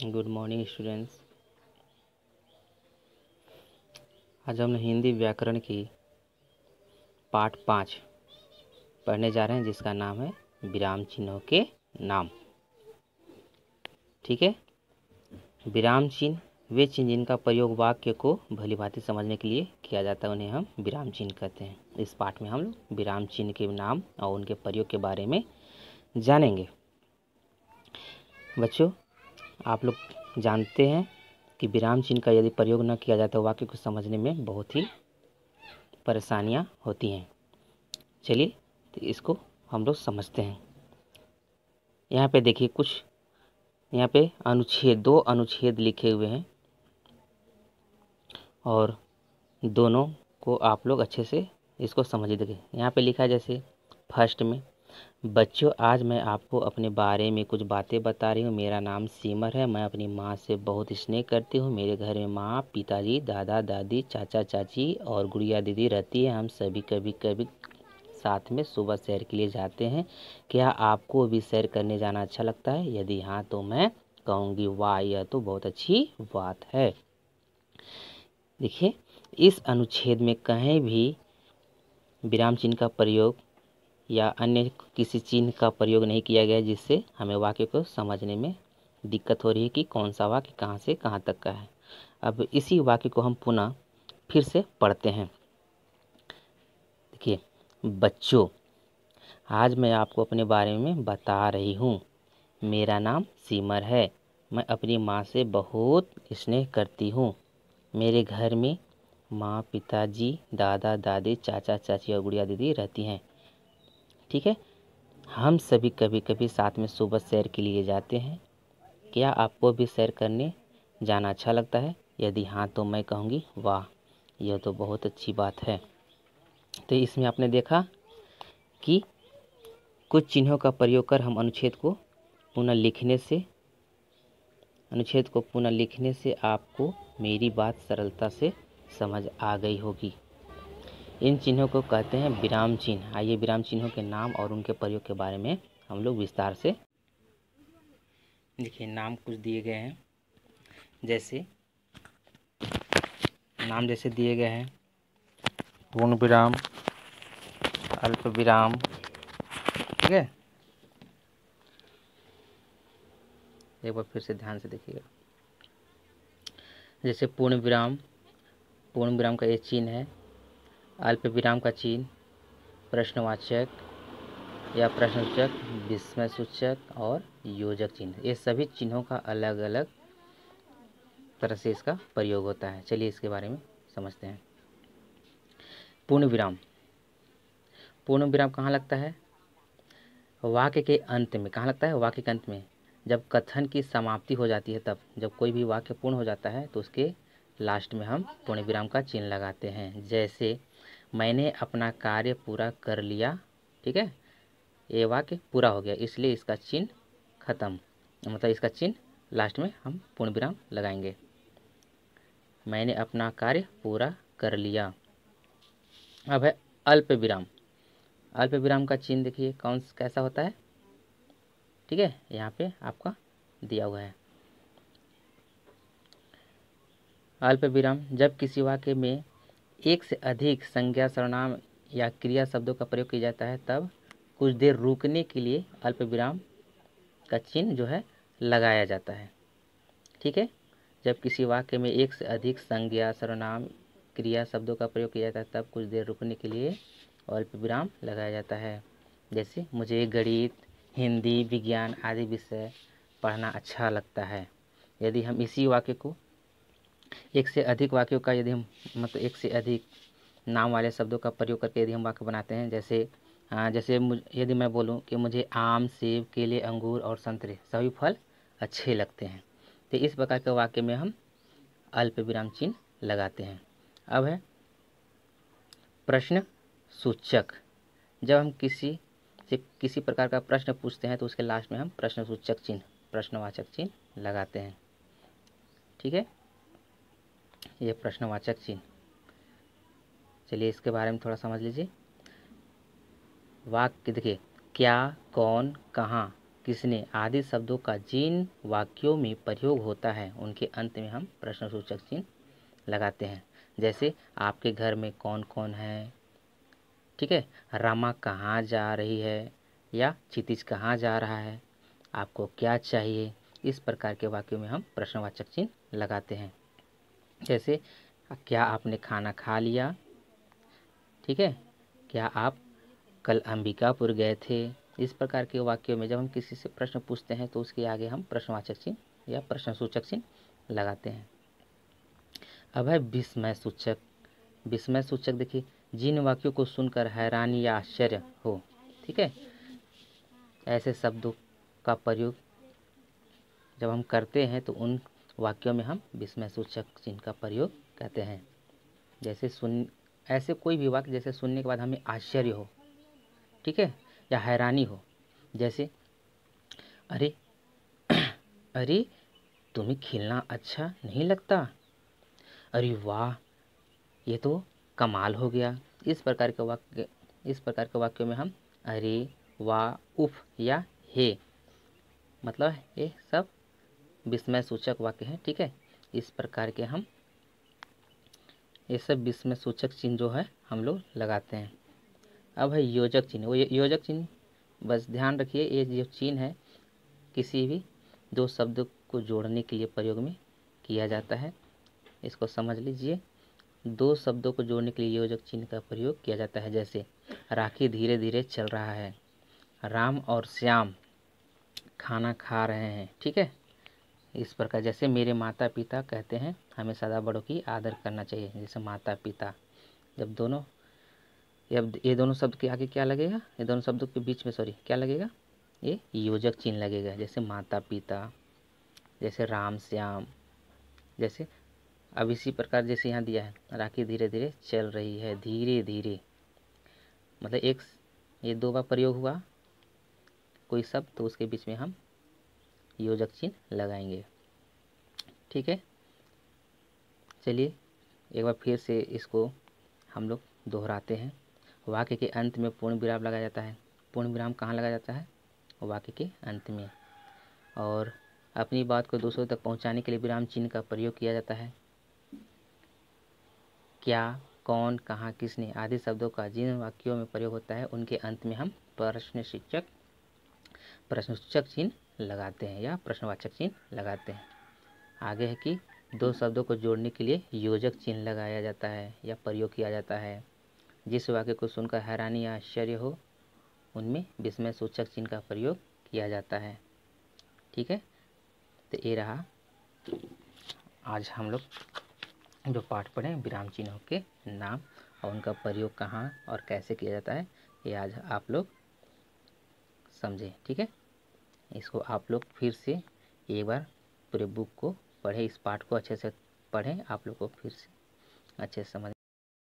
Good morning students. आज हम हिंदी व्याकरण की पाठ 5 पढ़ने जा रहे हैं, जिसका नाम है विराम चिन्हों के नाम। ठीक है। विराम चिन्ह वे चिन्ह जिनका प्रयोग वाक्य को भलीभांति समझने के लिए किया जाता है, उन्हें हम विराम चिन्ह कहते हैं। इस पाठ में हम लोग विराम चिन्ह के नाम और उनके प्रयोग के बारे में जानेंगे। बच्चों, आप लोग जानते हैं कि विराम चिन्ह का यदि प्रयोग न किया जाए तो वाक्य को समझने में बहुत ही परेशानियां होती हैं। चलिए तो इसको हम लोग समझते हैं। यहाँ पे देखिए, कुछ यहाँ पे दो अनुच्छेद लिखे हुए हैं और दोनों को आप लोग अच्छे से इसको समझ देखिए। यहाँ पे लिखा है, जैसे फर्स्ट में, बच्चों आज मैं आपको अपने बारे में कुछ बातें बता रही हूँ। मेरा नाम सिमर है। मैं अपनी माँ से बहुत स्नेह करती हूँ। मेरे घर में माँ, पिताजी, दादा दादी, चाचा चाची और गुड़िया दीदी रहती है। हम सभी कभी कभी साथ में सुबह सैर के लिए जाते हैं। क्या आपको भी सैर करने जाना अच्छा लगता है? यदि हाँ तो मैं कहूँगी वाह, यह तो बहुत अच्छी बात है। देखिए, इस अनुच्छेद में कहीं भी विराम चिन्ह का प्रयोग या अन्य किसी चिन्ह का प्रयोग नहीं किया गया, जिससे हमें वाक्य को समझने में दिक्कत हो रही है कि कौन सा वाक्य कहाँ से कहाँ तक का है। अब इसी वाक्य को हम पुनः फिर से पढ़ते हैं। देखिए, बच्चों आज मैं आपको अपने बारे में बता रही हूँ। मेरा नाम सिमर है। मैं अपनी माँ से बहुत स्नेह करती हूँ। मेरे घर में माँ, पिताजी, दादा दादी, चाचा चाची और गुड़िया दीदी रहती हैं। ठीक है। हम सभी कभी कभी साथ में सुबह सैर के लिए जाते हैं। क्या आपको भी सैर करने जाना अच्छा लगता है? यदि हाँ तो मैं कहूँगी वाह, यह तो बहुत अच्छी बात है। तो इसमें आपने देखा कि कुछ चिन्हों का प्रयोग कर हम अनुच्छेद को पुनः लिखने से आपको मेरी बात सरलता से समझ आ गई होगी। इन चिन्हों को कहते हैं विराम चिन्ह। आइए विराम चिन्हों के नाम और उनके प्रयोग के बारे में हम लोग विस्तार से देखिए। नाम कुछ दिए गए हैं, जैसे दिए गए हैं पूर्ण विराम, अल्प विराम। ठीक है, एक बार फिर से ध्यान से देखिएगा। जैसे पूर्ण विराम का ये चिन्ह है। अल्प विराम का चिन्ह प्रश्नवाचक या प्रश्नसूचक, विस्मय सूचक और योजक चिन्ह। ये सभी चिन्हों का अलग अलग तरह से इसका प्रयोग होता है। चलिए इसके बारे में समझते हैं। पूर्ण विराम कहाँ लगता है? वाक्य के अंत में। कहाँ लगता है? वाक्य के अंत में। जब कथन की समाप्ति हो जाती है, तब जब कोई भी वाक्य पूर्ण हो जाता है तो उसके लास्ट में हम पूर्ण विराम का चिन्ह लगाते हैं। जैसे मैंने अपना कार्य पूरा कर लिया। ठीक है, ये वाक्य पूरा हो गया, इसलिए इसका चिन्ह खत्म, मतलब इसका चिन्ह लास्ट में हम पूर्ण विराम लगाएंगे। मैंने अपना कार्य पूरा कर लिया। अब है अल्प विराम। अल्प विराम का चिन्ह देखिए कैसा होता है। ठीक है, यहाँ पे आपका दिया हुआ है। अल्प विराम जब किसी वाक्य में एक से अधिक संज्ञा, सर्वनाम या क्रिया शब्दों का प्रयोग किया जाता है, तब कुछ देर रुकने के लिए अल्प विराम का चिन्ह जो है लगाया जाता है। ठीक है, जब किसी वाक्य में एक से अधिक संज्ञा, सर्वनाम, क्रिया शब्दों का प्रयोग किया जाता है, तब कुछ देर रुकने के लिए अल्प विराम लगाया जाता है। जैसे मुझे गणित, हिंदी, विज्ञान आदि विषय पढ़ना अच्छा लगता है। यदि हम इसी वाक्य को एक से अधिक वाक्यों का एक से अधिक नाम वाले शब्दों का प्रयोग करके यदि हम वाक्य बनाते हैं, जैसे यदि मैं बोलूं कि मुझे आम, सेब, केले, अंगूर और संतरे सभी फल अच्छे लगते हैं, तो इस प्रकार के वाक्य में हम अल्प विराम चिन्ह लगाते हैं। अब है प्रश्न सूचक। जब हम किसी प्रकार का प्रश्न पूछते हैं तो उसके लास्ट में हम प्रश्न सूचक चिन्ह, प्रश्नवाचक चिन्ह लगाते हैं। ठीक है, ये प्रश्नवाचक चिन्ह। चलिए इसके बारे में थोड़ा समझ लीजिए। वाक्य देखिए, क्या, कौन, कहाँ, किसने आदि शब्दों का जिन वाक्यों में प्रयोग होता है उनके अंत में हम प्रश्नसूचक चिन्ह लगाते हैं। जैसे आपके घर में कौन कौन है, ठीक है, रमा कहाँ जा रही है, या क्षितिज कहाँ जा रहा है, आपको क्या चाहिए। इस प्रकार के वाक्यों में हम प्रश्नवाचक चिन्ह लगाते हैं। जैसे क्या आपने खाना खा लिया, ठीक है, क्या आप कल अंबिकापुर गए थे। इस प्रकार के वाक्यों में जब हम किसी से प्रश्न पूछते हैं तो उसके आगे हम प्रश्नवाचक चिन्ह या प्रश्नसूचक चिन्ह लगाते हैं। अब है विस्मय सूचक। विस्मय सूचक देखिए, जिन वाक्यों को सुनकर हैरानी या आश्चर्य हो, ठीक है, ऐसे शब्दों का प्रयोग जब हम करते हैं तो उन वाक्यों में हम विस्मय सूचक चिन्ह का प्रयोग करते हैं। जैसे ऐसे कोई भी वाक्य जैसे सुनने के बाद हमें आश्चर्य हो, ठीक है, या हैरानी हो। जैसे अरे अरे तुम्हें खेलना अच्छा नहीं लगता, अरे वाह ये तो कमाल हो गया। इस प्रकार के वाक्यों में हम अरे, वाह, उफ या हे, मतलब ये सब विस्मय सूचक वाक्य हैं, ठीक है। इस प्रकार के हम ये सब विस्मय सूचक चिन्ह जो है हम लोग लगाते हैं। अब है योजक चिन्ह। वो योजक चिन्ह बस ध्यान रखिए, ये जो चिन्ह है किसी भी दो शब्द को जोड़ने के लिए प्रयोग में किया जाता है। इसको समझ लीजिए, दो शब्दों को जोड़ने के लिए योजक चिन्ह का प्रयोग किया जाता है। जैसे राखी धीरे धीरे चल रहा है, राम और श्याम खाना खा रहे हैं, ठीक है। इस प्रकार जैसे मेरे माता पिता कहते हैं हमें सदा बड़ों की आदर करना चाहिए। जैसे माता पिता, जब दोनों ये दोनों शब्द के आगे क्या लगेगा, ये दोनों शब्दों के बीच में क्या लगेगा, ये योजक चिन्ह लगेगा। जैसे माता पिता, जैसे राम श्याम। जैसे अब इसी प्रकार जैसे यहाँ दिया है राखी धीरे धीरे चल रही है, धीरे धीरे, मतलब ये दो बार प्रयोग हुआ कोई शब्द तो उसके बीच में हम योजक चिन्ह लगाएंगे, ठीक है। चलिए एक बार फिर से इसको हम लोग दोहराते हैं। वाक्य के अंत में पूर्ण विराम लगाया जाता है। पूर्ण विराम कहाँ लगाया जाता है, वाक्य के अंत में। और अपनी बात को दूसरों तक पहुँचाने के लिए विराम चिन्ह का प्रयोग किया जाता है। क्या, कौन, कहाँ, किसने आदि शब्दों का जिन वाक्यों में प्रयोग होता है उनके अंत में हम प्रश्नसूचक चिन्ह लगाते हैं या प्रश्नवाचक चिन्ह लगाते हैं। आगे है कि दो शब्दों को जोड़ने के लिए योजक चिन्ह लगाया जाता है या प्रयोग किया जाता है। जिस वाक्य को सुनकर हैरानी या आश्चर्य हो उनमें विस्मय सूचक चिन्ह का प्रयोग किया जाता है, ठीक है। तो ये रहा आज हम लोग जो पाठ पढ़े विराम चिन्हों के नाम और उनका प्रयोग कहाँ और कैसे किया जाता है, ये आज आप लोग समझे, ठीक है। इसको आप लोग फिर से एक बार पूरे बुक को पढ़ें, इस पाठ को अच्छे से पढ़ें, आप लोग को फिर से अच्छे से समझ